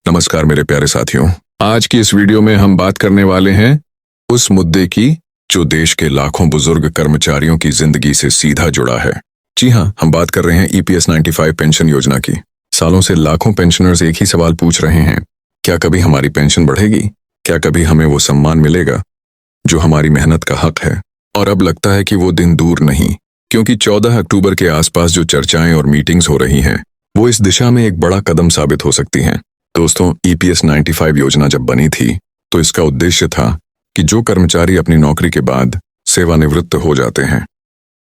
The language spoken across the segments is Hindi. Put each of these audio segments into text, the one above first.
नमस्कार मेरे प्यारे साथियों। आज की इस वीडियो में हम बात करने वाले हैं उस मुद्दे की जो देश के लाखों बुजुर्ग कर्मचारियों की जिंदगी से सीधा जुड़ा है। जी हाँ, हम बात कर रहे हैं EPS 95 पेंशन योजना की। सालों से लाखों पेंशनर्स एक ही सवाल पूछ रहे हैं, क्या कभी हमारी पेंशन बढ़ेगी? क्या कभी हमें वो सम्मान मिलेगा जो हमारी मेहनत का हक है? और अब लगता है कि वो दिन दूर नहीं, क्योंकि 14 अक्टूबर के आसपास जो चर्चाएं और मीटिंग्स हो रही हैं वो इस दिशा में एक बड़ा कदम साबित हो सकती हैं। दोस्तों, EPS 95 योजना जब बनी थी तो इसका उद्देश्य था कि जो कर्मचारी अपनी नौकरी के बाद सेवानिवृत्त हो जाते हैं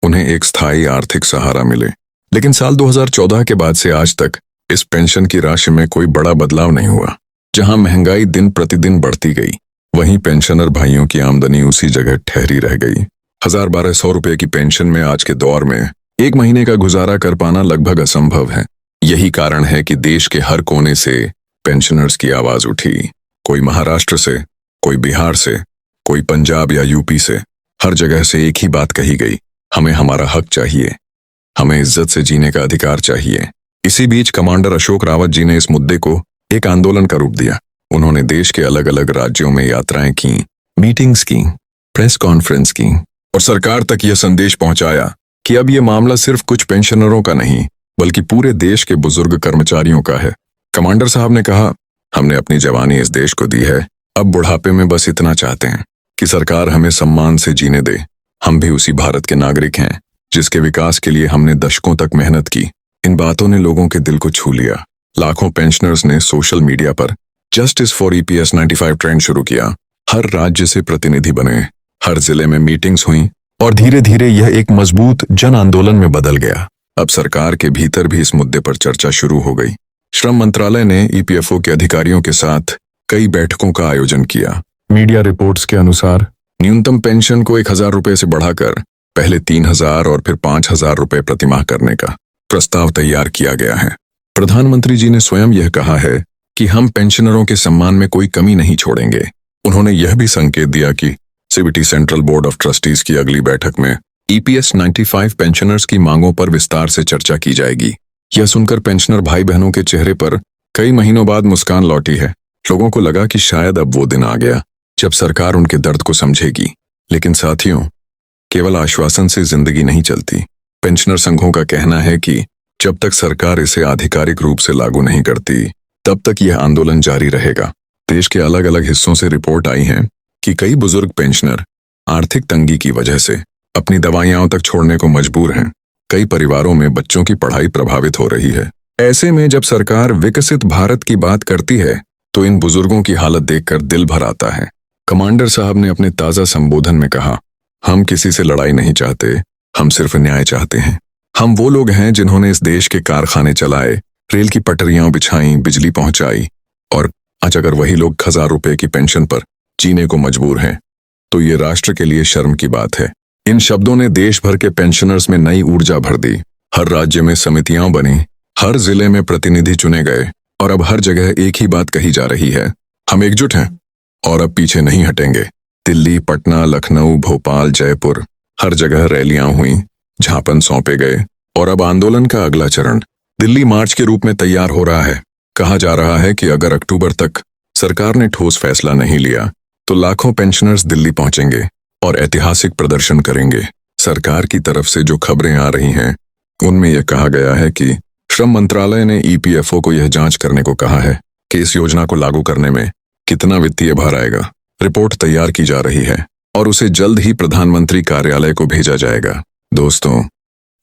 उन्हें एक स्थायी आर्थिक सहारा मिले। लेकिन साल 2014 के बाद से आज तक इस पेंशन की राशि में कोई बड़ा बदलाव नहीं हुआ। जहां महंगाई दिन प्रतिदिन बढ़ती गई, वहीं पेंशनर भाइयों की आमदनी उसी जगह ठहरी रह गई। 1000-1200 रुपए की पेंशन में आज के दौर में एक महीने का गुजारा कर पाना लगभग असंभव है। यही कारण है कि देश के हर कोने से पेंशनर्स की आवाज उठी। कोई महाराष्ट्र से, कोई बिहार से, कोई पंजाब या यूपी से, हर जगह से एक ही बात कही गई, हमें हमारा हक चाहिए, हमें इज्जत से जीने का अधिकार चाहिए। इसी बीच कमांडर अशोक रावत जी ने इस मुद्दे को एक आंदोलन का रूप दिया। उन्होंने देश के अलग अलग राज्यों में यात्राएं की, मीटिंग्स की, प्रेस कॉन्फ्रेंस की और सरकार तक यह संदेश पहुंचाया कि अब यह मामला सिर्फ कुछ पेंशनरों का नहीं बल्कि पूरे देश के बुजुर्ग कर्मचारियों का है। कमांडर साहब ने कहा, हमने अपनी जवानी इस देश को दी है, अब बुढ़ापे में बस इतना चाहते हैं कि सरकार हमें सम्मान से जीने दे। हम भी उसी भारत के नागरिक हैं जिसके विकास के लिए हमने दशकों तक मेहनत की। इन बातों ने लोगों के दिल को छू लिया। लाखों पेंशनर्स ने सोशल मीडिया पर जस्टिस फॉर EPS 95 ट्रेंड शुरू किया। हर राज्य से प्रतिनिधि बने, हर जिले में मीटिंग्स हुई और धीरे धीरे यह एक मजबूत जन आंदोलन में बदल गया। अब सरकार के भीतर भी इस मुद्दे पर चर्चा शुरू हो गई। श्रम मंत्रालय ने EPFO के अधिकारियों के साथ कई बैठकों का आयोजन किया। मीडिया रिपोर्ट्स के अनुसार न्यूनतम पेंशन को 1000 रुपए से बढ़ाकर पहले 3000 और फिर 5000 रुपए प्रतिमाह करने का प्रस्ताव तैयार किया गया है। प्रधानमंत्री जी ने स्वयं यह कहा है कि हम पेंशनरों के सम्मान में कोई कमी नहीं छोड़ेंगे। उन्होंने यह भी संकेत दिया कि CBT central board of trustees की अगली बैठक में EPS 95 पेंशनर्स की मांगों पर विस्तार से चर्चा की जाएगी। यह सुनकर पेंशनर भाई बहनों के चेहरे पर कई महीनों बाद मुस्कान लौटी है। लोगों को लगा कि शायद अब वो दिन आ गया जब सरकार उनके दर्द को समझेगी। लेकिन साथियों, केवल आश्वासन से जिंदगी नहीं चलती। पेंशनर संघों का कहना है कि जब तक सरकार इसे आधिकारिक रूप से लागू नहीं करती तब तक यह आंदोलन जारी रहेगा। देश के अलग अलग हिस्सों से रिपोर्ट आई है कि कई बुजुर्ग पेंशनर आर्थिक तंगी की वजह से अपनी दवाइयां तक छोड़ने को मजबूर हैं। कई परिवारों में बच्चों की पढ़ाई प्रभावित हो रही है। ऐसे में जब सरकार विकसित भारत की बात करती है तो इन बुजुर्गों की हालत देखकर दिल भर आता है। कमांडर साहब ने अपने ताजा संबोधन में कहा, हम किसी से लड़ाई नहीं चाहते, हम सिर्फ न्याय चाहते हैं। हम वो लोग हैं जिन्होंने इस देश के कारखाने चलाए, रेल की पटरियां बिछाई, बिजली पहुंचाई, और आज अगर वही लोग 1000 रुपए की पेंशन पर जीने को मजबूर हैं तो ये राष्ट्र के लिए शर्म की बात है। इन शब्दों ने देश भर के पेंशनर्स में नई ऊर्जा भर दी। हर राज्य में समितियां बनी, हर जिले में प्रतिनिधि चुने गए और अब हर जगह एक ही बात कही जा रही है, हम एकजुट हैं और अब पीछे नहीं हटेंगे। दिल्ली, पटना, लखनऊ, भोपाल, जयपुर, हर जगह रैलियां हुई, ज्ञापन सौंपे गए और अब आंदोलन का अगला चरण दिल्ली मार्च के रूप में तैयार हो रहा है। कहा जा रहा है कि अगर अक्टूबर तक सरकार ने ठोस फैसला नहीं लिया तो लाखों पेंशनर्स दिल्ली पहुंचेंगे और ऐतिहासिक प्रदर्शन करेंगे। सरकार की तरफ से जो खबरें आ रही हैं उनमें यह कहा गया है कि श्रम मंत्रालय ने EPFO को यह जांच करने को कहा है कि इस योजना को लागू करने में कितना वित्तीय भार आएगा। रिपोर्ट तैयार की जा रही है और उसे जल्द ही प्रधानमंत्री कार्यालय को भेजा जाएगा। दोस्तों,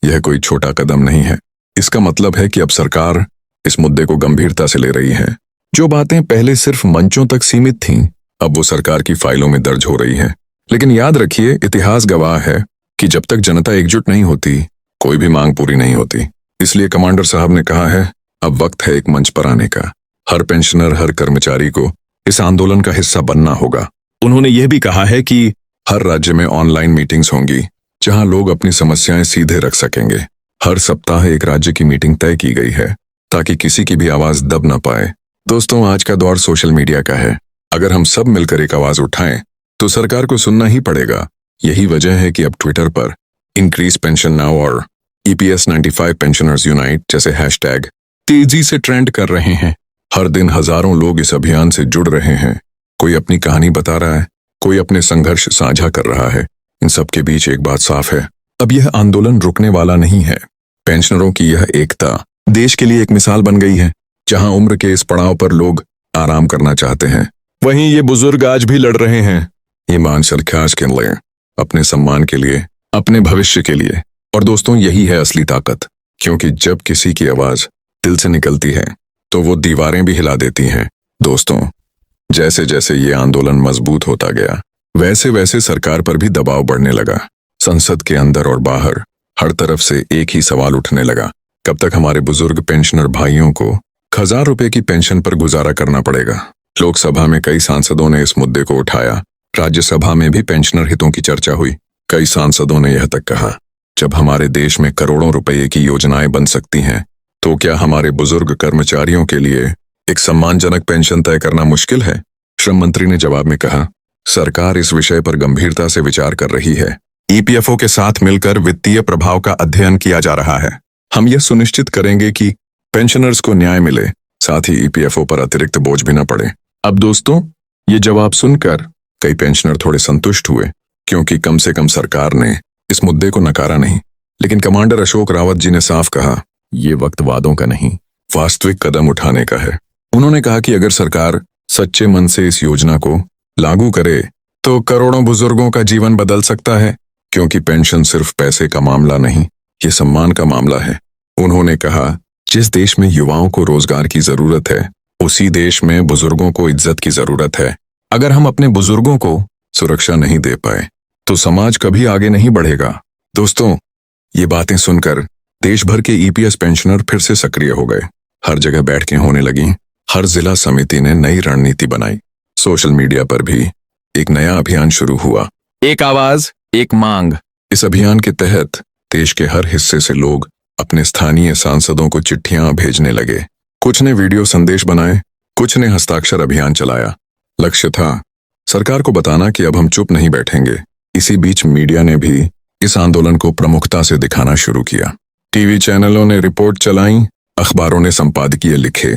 यह कोई छोटा कदम नहीं है। इसका मतलब है कि अब सरकार इस मुद्दे को गंभीरता से ले रही है। जो बातें पहले सिर्फ मंचों तक सीमित थीं, अब वो सरकार की फाइलों में दर्ज हो रही हैं। लेकिन याद रखिए, इतिहास गवाह है कि जब तक जनता एकजुट नहीं होती कोई भी मांग पूरी नहीं होती। इसलिए कमांडर साहब ने कहा है, अब वक्त है एक मंच पर आने का। हर पेंशनर, हर कर्मचारी को इस आंदोलन का हिस्सा बनना होगा। उन्होंने यह भी कहा है कि हर राज्य में ऑनलाइन मीटिंग्स होंगी जहां लोग अपनी समस्याएं सीधे रख सकेंगे। हर सप्ताह एक राज्य की मीटिंग तय की गई है ताकि किसी की भी आवाज दब न पाए। दोस्तों, आज का दौर सोशल मीडिया का है। अगर हम सब मिलकर एक आवाज उठाएं तो सरकार को सुनना ही पड़ेगा। यही वजह है कि अब ट्विटर पर इंक्रीज पेंशन नाउ और EPS 95 पेंशनर्स यूनाइट जैसे हैशटैग तेजी से ट्रेंड कर रहे हैं। हर दिन हजारों लोग इस अभियान से जुड़ रहे हैं। कोई अपनी कहानी बता रहा है, कोई अपने संघर्ष साझा कर रहा है। इन सबके बीच एक बात साफ है, अब यह आंदोलन रुकने वाला नहीं है। पेंशनरों की यह एकता देश के लिए एक मिसाल बन गई है। जहां उम्र के इस पड़ाव पर लोग आराम करना चाहते हैं, वहीं ये बुजुर्ग आज भी लड़ रहे हैं। ईमान ख्यास के लिए, अपने सम्मान के लिए, अपने भविष्य के लिए। और दोस्तों, यही है असली ताकत, क्योंकि जब किसी की आवाज दिल से निकलती है तो वो दीवारें भी हिला देती हैं। दोस्तों, जैसे जैसे ये आंदोलन मजबूत होता गया, वैसे वैसे सरकार पर भी दबाव बढ़ने लगा। संसद के अंदर और बाहर हर तरफ से एक ही सवाल उठने लगा, कब तक हमारे बुजुर्ग पेंशनर भाइयों को 1000 रुपए की पेंशन पर गुजारा करना पड़ेगा। लोकसभा में कई सांसदों ने इस मुद्दे को उठाया, राज्यसभा में भी पेंशनर हितों की चर्चा हुई। कई सांसदों ने यह तक कहा, जब हमारे देश में करोड़ों रुपए की योजनाएं बन सकती हैं, तो क्या हमारे बुजुर्ग कर्मचारियों के लिए एक सम्मानजनक पेंशन तय करना मुश्किल है? श्रम मंत्री ने जवाब में कहा, सरकार इस विषय पर गंभीरता से विचार कर रही है। ईपीएफओ के साथ मिलकर वित्तीय प्रभाव का अध्ययन किया जा रहा है। हम यह सुनिश्चित करेंगे कि पेंशनर्स को न्याय मिले, साथ ही ईपीएफओ पर अतिरिक्त बोझ भी न पड़े। अब दोस्तों, ये जवाब सुनकर कई पेंशनर थोड़े संतुष्ट हुए, क्योंकि कम से कम सरकार ने इस मुद्दे को नकारा नहीं। लेकिन कमांडर अशोक रावत जी ने साफ कहा, ये वक्त वादों का नहीं, वास्तविक कदम उठाने का है। उन्होंने कहा कि अगर सरकार सच्चे मन से इस योजना को लागू करे तो करोड़ों बुजुर्गों का जीवन बदल सकता है, क्योंकि पेंशन सिर्फ पैसे का मामला नहीं, ये सम्मान का मामला है। उन्होंने कहा, जिस देश में युवाओं को रोजगार की जरूरत है, उसी देश में बुजुर्गों को इज्जत की जरूरत है। अगर हम अपने बुजुर्गों को सुरक्षा नहीं दे पाए तो समाज कभी आगे नहीं बढ़ेगा। दोस्तों, ये बातें सुनकर देश भर के ईपीएस पेंशनर फिर से सक्रिय हो गए। हर जगह बैठकें होने लगी, हर जिला समिति ने नई रणनीति बनाई। सोशल मीडिया पर भी एक नया अभियान शुरू हुआ, एक आवाज एक मांग। इस अभियान के तहत देश के हर हिस्से से लोग अपने स्थानीय सांसदों को चिट्ठियां भेजने लगे। कुछ ने वीडियो संदेश बनाए, कुछ ने हस्ताक्षर अभियान चलाया। लक्ष्य था सरकार को बताना कि अब हम चुप नहीं बैठेंगे। इसी बीच मीडिया ने भी इस आंदोलन को प्रमुखता से दिखाना शुरू किया। टीवी चैनलों ने रिपोर्ट चलाई, अखबारों ने संपादकीय लिखे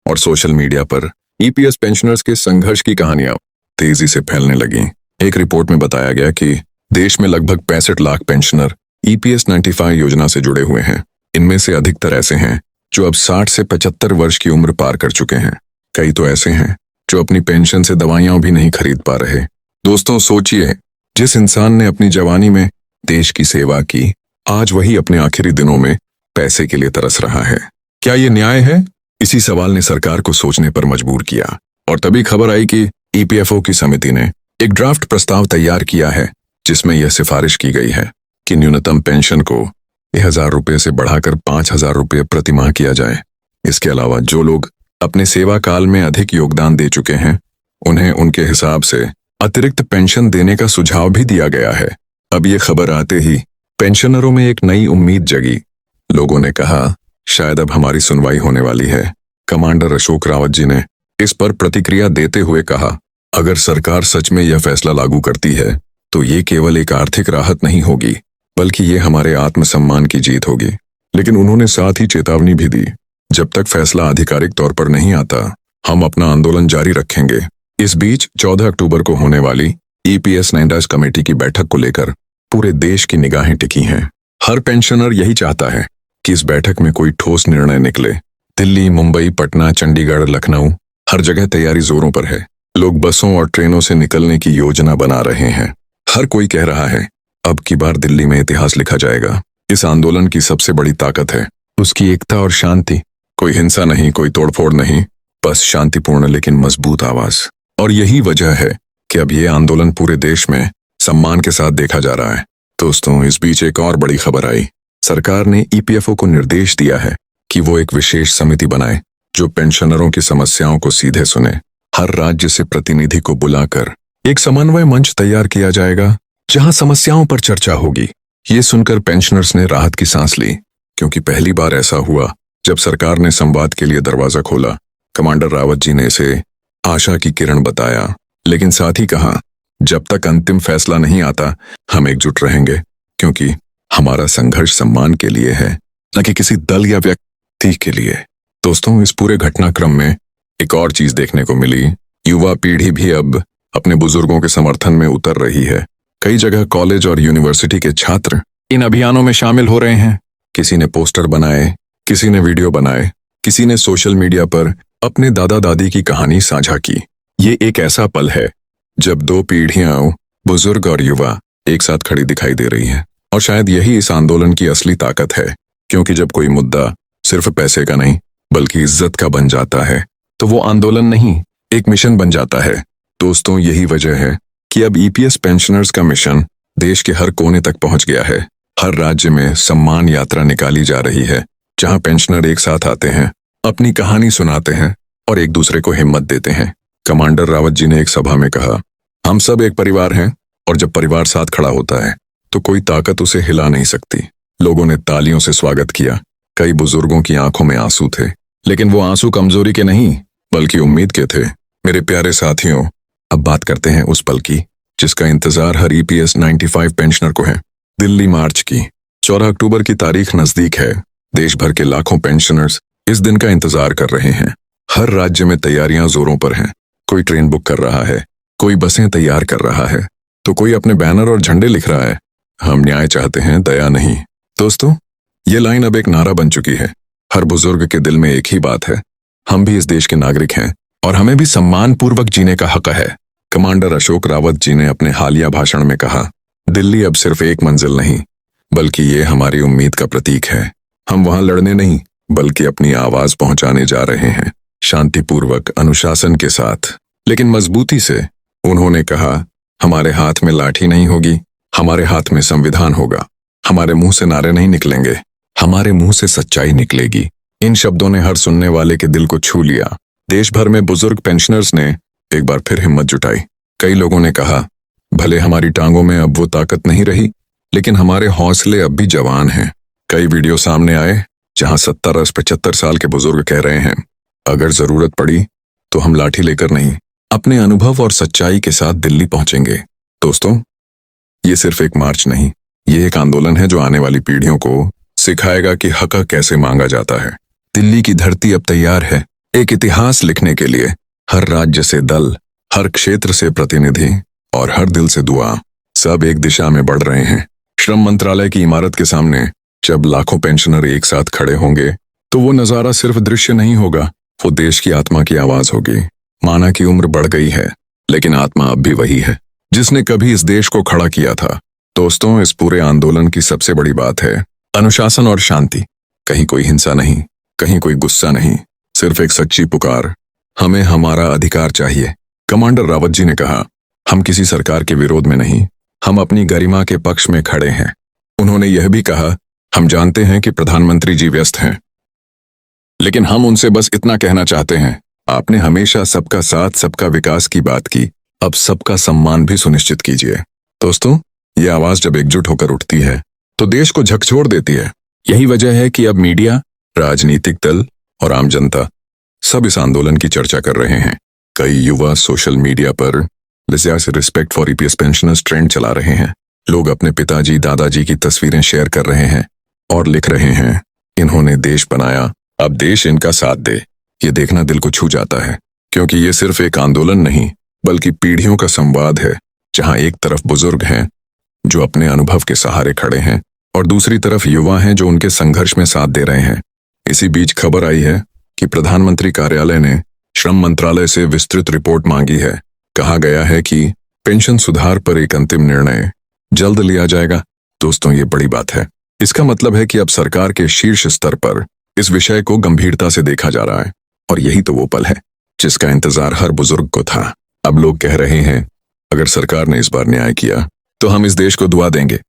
और सोशल मीडिया पर ईपीएस पेंशनर्स के संघर्ष की कहानियां तेजी से फैलने लगीं। एक रिपोर्ट में बताया गया कि देश में लगभग 65 लाख पेंशनर ईपीएस 95 योजना से जुड़े हुए हैं। इनमें से अधिकतर ऐसे हैं जो अब 60 से 75 वर्ष की उम्र पार कर चुके हैं। कई तो ऐसे हैं जो अपनी पेंशन से दवाइयां भी नहीं खरीद पा रहे। दोस्तों, सोचिए, जिस इंसान ने अपनी जवानी में देश की सेवा की, आज वही अपने आखिरी दिनों में पैसे के लिए तरस रहा है। क्या ये न्याय है? इसी सवाल ने सरकार को सोचने पर मजबूर किया और तभी खबर आई कि ईपीएफओ की समिति ने एक ड्राफ्ट प्रस्ताव तैयार किया है, जिसमें यह सिफारिश की गई है कि न्यूनतम पेंशन को 1000 रुपये से बढ़ाकर 5000 रुपये प्रति माह किया जाए। इसके अलावा जो लोग अपने सेवा काल में अधिक योगदान दे चुके हैं, उन्हें उनके हिसाब से अतिरिक्त पेंशन देने का सुझाव भी दिया गया है। अब ये खबर आते ही पेंशनरों में एक नई उम्मीद जगी। लोगों ने कहा, शायद अब हमारी सुनवाई होने वाली है। कमांडर अशोक रावत जी ने इस पर प्रतिक्रिया देते हुए कहा, अगर सरकार सच में यह फैसला लागू करती है तो ये केवल एक आर्थिक राहत नहीं होगी, बल्कि ये हमारे आत्मसम्मान की जीत होगी। लेकिन उन्होंने साथ ही चेतावनी भी दी, जब तक फैसला आधिकारिक तौर पर नहीं आता, हम अपना आंदोलन जारी रखेंगे। इस बीच 14 अक्टूबर को होने वाली ईपीएस 9 कमेटी की बैठक को लेकर पूरे देश की निगाहें टिकी हैं। हर पेंशनर यही चाहता है कि इस बैठक में कोई ठोस निर्णय निकले। दिल्ली, मुंबई, पटना, चंडीगढ़, लखनऊ, हर जगह तैयारी जोरों पर है। लोग बसों और ट्रेनों से निकलने की योजना बना रहे हैं। हर कोई कह रहा है, अब की बार दिल्ली में इतिहास लिखा जाएगा। इस आंदोलन की सबसे बड़ी ताकत है उसकी एकता और शांति। कोई हिंसा नहीं, कोई तोड़फोड़ नहीं, बस शांतिपूर्ण लेकिन मजबूत आवाज। और यही वजह है कि अब ये आंदोलन पूरे देश में सम्मान के साथ देखा जा रहा है। दोस्तों, इस बीच एक और बड़ी खबर आई। सरकार ने ईपीएफओ को निर्देश दिया है कि वो एक विशेष समिति बनाए जो पेंशनरों की समस्याओं को सीधे सुने। हर राज्य से प्रतिनिधि को बुलाकर एक समन्वय मंच तैयार किया जाएगा, जहां समस्याओं पर चर्चा होगी। ये सुनकर पेंशनर्स ने राहत की सांस ली, क्योंकि पहली बार ऐसा हुआ जब सरकार ने संवाद के लिए दरवाजा खोला। कमांडर रावत जी ने इसे आशा की किरण बताया, लेकिन साथ ही कहा, जब तक अंतिम फैसला नहीं आता, हम एकजुट रहेंगे, क्योंकि हमारा संघर्ष सम्मान के लिए है, न कि किसी दल या व्यक्ति के लिए। दोस्तों, इस पूरे घटनाक्रम में एक और चीज देखने को मिली, युवा पीढ़ी भी अब अपने बुजुर्गों के समर्थन में उतर रही है। कई जगह कॉलेज और यूनिवर्सिटी के छात्र इन अभियानों में शामिल हो रहे हैं। किसी ने पोस्टर बनाए, किसी ने वीडियो बनाए, किसी ने सोशल मीडिया पर अपने दादा दादी की कहानी साझा की। ये एक ऐसा पल है जब दो पीढ़ियां, बुजुर्ग और युवा, एक साथ खड़ी दिखाई दे रही हैं। और शायद यही इस आंदोलन की असली ताकत है, क्योंकि जब कोई मुद्दा सिर्फ पैसे का नहीं बल्कि इज्जत का बन जाता है तो वो आंदोलन नहीं, एक मिशन बन जाता है। दोस्तों, यही वजह है कि अब ईपीएस पेंशनर्स का मिशन देश के हर कोने तक पहुंच गया है। हर राज्य में सम्मान यात्रा निकाली जा रही है, जहां पेंशनर एक साथ आते हैं, अपनी कहानी सुनाते हैं और एक दूसरे को हिम्मत देते हैं। कमांडर रावत जी ने एक सभा में कहा, हम सब एक परिवार हैं और जब परिवार साथ खड़ा होता है तो कोई ताकत उसे हिला नहीं सकती। लोगों ने तालियों से स्वागत किया। कई बुजुर्गों की आंखों में आंसू थे, लेकिन वो आंसू कमजोरी के नहीं बल्कि उम्मीद के थे। मेरे प्यारे साथियों, अब बात करते हैं उस पल की जिसका इंतजार हर ईपीएस 95 पेंशनर को है। दिल्ली मार्च की 14 अक्टूबर की तारीख नजदीक है। देश भर के लाखों पेंशनर्स इस दिन का इंतजार कर रहे हैं। हर राज्य में तैयारियां जोरों पर हैं। कोई ट्रेन बुक कर रहा है, कोई बसें तैयार कर रहा है, तो कोई अपने बैनर और झंडे लिख रहा है। हम न्याय चाहते हैं, दया नहीं। दोस्तों, ये लाइन अब एक नारा बन चुकी है। हर बुजुर्ग के दिल में एक ही बात है, हम भी इस देश के नागरिक हैं और हमें भी सम्मान पूर्वक जीने का हक है। कमांडर अशोक रावत जी ने अपने हालिया भाषण में कहा, दिल्ली अब सिर्फ एक मंजिल नहीं बल्कि ये हमारी उम्मीद का प्रतीक है। हम वहां लड़ने नहीं बल्कि अपनी आवाज पहुंचाने जा रहे हैं, शांतिपूर्वक, अनुशासन के साथ, लेकिन मजबूती से। उन्होंने कहा, हमारे हाथ में लाठी नहीं होगी, हमारे हाथ में संविधान होगा। हमारे मुंह से नारे नहीं निकलेंगे, हमारे मुंह से सच्चाई निकलेगी। इन शब्दों ने हर सुनने वाले के दिल को छू लिया। देश भर में बुजुर्ग पेंशनर्स ने एक बार फिर हिम्मत जुटाई। कई लोगों ने कहा, भले हमारी टांगों में अब वो ताकत नहीं रही, लेकिन हमारे हौसले अब भी जवान हैं। कई वीडियो सामने आए जहां 70-75 साल के बुजुर्ग कह रहे हैं, अगर जरूरत पड़ी तो हम लाठी लेकर नहीं, अपने अनुभव और सच्चाई के साथ दिल्ली पहुंचेंगे। दोस्तों, ये सिर्फ एक मार्च नहीं, ये एक आंदोलन है जो आने वाली पीढ़ियों को सिखाएगा कि हक कैसे मांगा जाता है। दिल्ली की धरती अब तैयार है एक इतिहास लिखने के लिए। हर राज्य से दल, हर क्षेत्र से प्रतिनिधि और हर दिल से दुआ, सब एक दिशा में बढ़ रहे हैं। श्रम मंत्रालय की इमारत के सामने जब लाखों पेंशनर एक साथ खड़े होंगे तो वो नजारा सिर्फ दृश्य नहीं होगा, वो देश की आत्मा की आवाज होगी। माना की उम्र बढ़ गई है, लेकिन आत्मा अब भी वही है जिसने कभी इस देश को खड़ा किया था। दोस्तों, इस पूरे आंदोलन की सबसे बड़ी बात है अनुशासन और शांति। कहीं कोई हिंसा नहीं, कहीं कोई गुस्सा नहीं, सिर्फ एक सच्ची पुकार, हमें हमारा अधिकार चाहिए। कमांडर रावत जी ने कहा, हम किसी सरकार के विरोध में नहीं, हम अपनी गरिमा के पक्ष में खड़े हैं। उन्होंने यह भी कहा, हम जानते हैं कि प्रधानमंत्री जी व्यस्त हैं, लेकिन हम उनसे बस इतना कहना चाहते हैं, आपने हमेशा सबका साथ, सबका विकास की बात की, अब सबका सम्मान भी सुनिश्चित कीजिए। दोस्तों, ये आवाज जब एकजुट होकर उठती है तो देश को झकझोर देती है। यही वजह है कि अब मीडिया, राजनीतिक दल और आम जनता सब इस आंदोलन की चर्चा कर रहे हैं। कई युवा सोशल मीडिया पर respect for EPS pensioners trend चला रहे हैं। लोग अपने पिताजी, दादाजी की तस्वीरें शेयर कर रहे हैं और लिख रहे हैं, इन्होंने देश बनाया, अब देश इनका साथ दे। ये देखना दिल को छू जाता है, क्योंकि ये सिर्फ एक आंदोलन नहीं बल्कि पीढ़ियों का संवाद है, जहां एक तरफ बुजुर्ग हैं जो अपने अनुभव के सहारे खड़े हैं और दूसरी तरफ युवा हैं जो उनके संघर्ष में साथ दे रहे हैं। इसी बीच खबर आई है कि प्रधानमंत्री कार्यालय ने श्रम मंत्रालय से विस्तृत रिपोर्ट मांगी है। कहा गया है कि पेंशन सुधार पर एक अंतिम निर्णय जल्द लिया जाएगा। दोस्तों, ये बड़ी बात है। इसका मतलब है कि अब सरकार के शीर्ष स्तर पर इस विषय को गंभीरता से देखा जा रहा है और यही तो वो पल है जिसका इंतजार हर बुजुर्ग को था। अब लोग कह रहे हैं, अगर सरकार ने इस बार न्याय किया तो हम इस देश को दुआ देंगे,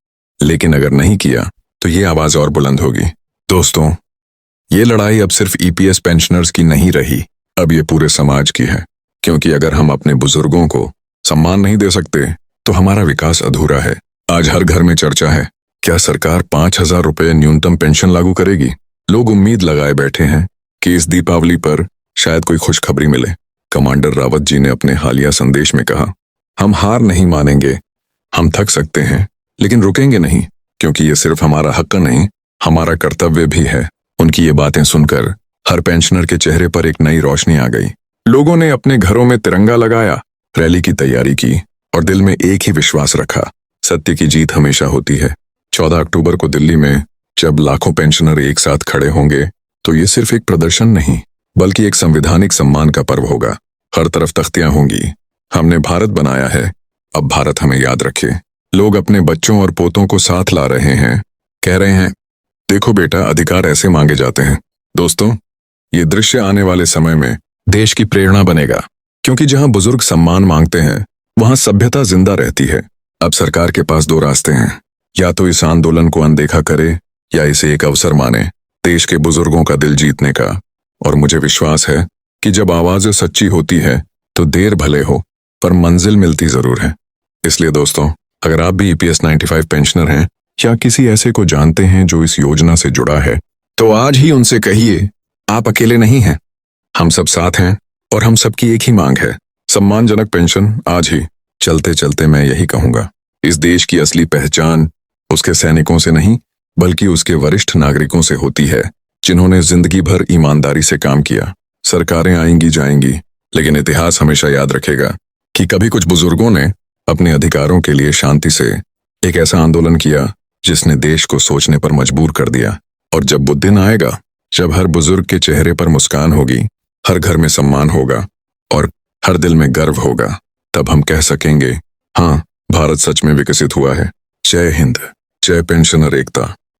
लेकिन अगर नहीं किया तो ये आवाज और बुलंद होगी। दोस्तों, ये लड़ाई अब सिर्फ ईपीएस पेंशनर्स की नहीं रही, अब ये पूरे समाज की है, क्योंकि अगर हम अपने बुजुर्गों को सम्मान नहीं दे सकते तो हमारा विकास अधूरा है। आज हर घर में चर्चा है, क्या सरकार 5,000 रुपये न्यूनतम पेंशन लागू करेगी? लोग उम्मीद लगाए बैठे हैं कि इस दीपावली पर शायद कोई खुशखबरी मिले। कमांडर रावत जी ने अपने हालिया संदेश में कहा, हम हार नहीं मानेंगे, हम थक सकते हैं लेकिन रुकेंगे नहीं, क्योंकि ये सिर्फ हमारा हक नहीं, हमारा कर्तव्य भी है। उनकी ये बातें सुनकर हर पेंशनर के चेहरे पर एक नई रोशनी आ गई। लोगों ने अपने घरों में तिरंगा लगाया, रैली की तैयारी की और दिल में एक ही विश्वास रखा, सत्य की जीत हमेशा होती है। 14 अक्टूबर को दिल्ली में जब लाखों पेंशनर एक साथ खड़े होंगे तो ये सिर्फ एक प्रदर्शन नहीं बल्कि एक संवैधानिक सम्मान का पर्व होगा। हर तरफ तख्तियां होंगी, हमने भारत बनाया है, अब भारत हमें याद रखे। लोग अपने बच्चों और पोतों को साथ ला रहे हैं, कह रहे हैं, देखो बेटा, अधिकार ऐसे मांगे जाते हैं। दोस्तों, ये दृश्य आने वाले समय में देश की प्रेरणा बनेगा, क्योंकि जहां बुजुर्ग सम्मान मांगते हैं वहां सभ्यता जिंदा रहती है। अब सरकार के पास दो रास्ते हैं, या तो इस आंदोलन को अनदेखा करे या इसे एक अवसर माने देश के बुजुर्गों का दिल जीतने का। और मुझे विश्वास है कि जब आवाजें सच्ची होती है तो देर भले हो पर मंजिल मिलती जरूर है। इसलिए दोस्तों, अगर आप भी EPS 95 पेंशनर हैं या किसी ऐसे को जानते हैं जो इस योजना से जुड़ा है, तो आज ही उनसे कहिए, आप अकेले नहीं हैं, हम सब साथ हैं और हम सबकी एक ही मांग है, सम्मानजनक पेंशन आज ही। चलते चलते मैं यही कहूंगा, इस देश की असली पहचान उसके सैनिकों से नहीं बल्कि उसके वरिष्ठ नागरिकों से होती है, जिन्होंने जिंदगी भर ईमानदारी से काम किया। सरकारें आएंगी जाएंगी, लेकिन इतिहास हमेशा याद रखेगा कि कभी कुछ बुजुर्गों ने अपने अधिकारों के लिए शांति से एक ऐसा आंदोलन किया जिसने देश को सोचने पर मजबूर कर दिया। और जब वो दिन आएगा जब हर बुजुर्ग के चेहरे पर मुस्कान होगी, हर घर में सम्मान होगा और हर दिल में गर्व होगा, तब हम कह सकेंगे, हाँ, भारत सच में विकसित हुआ है। जय हिंद, जय पेंशनर एकता।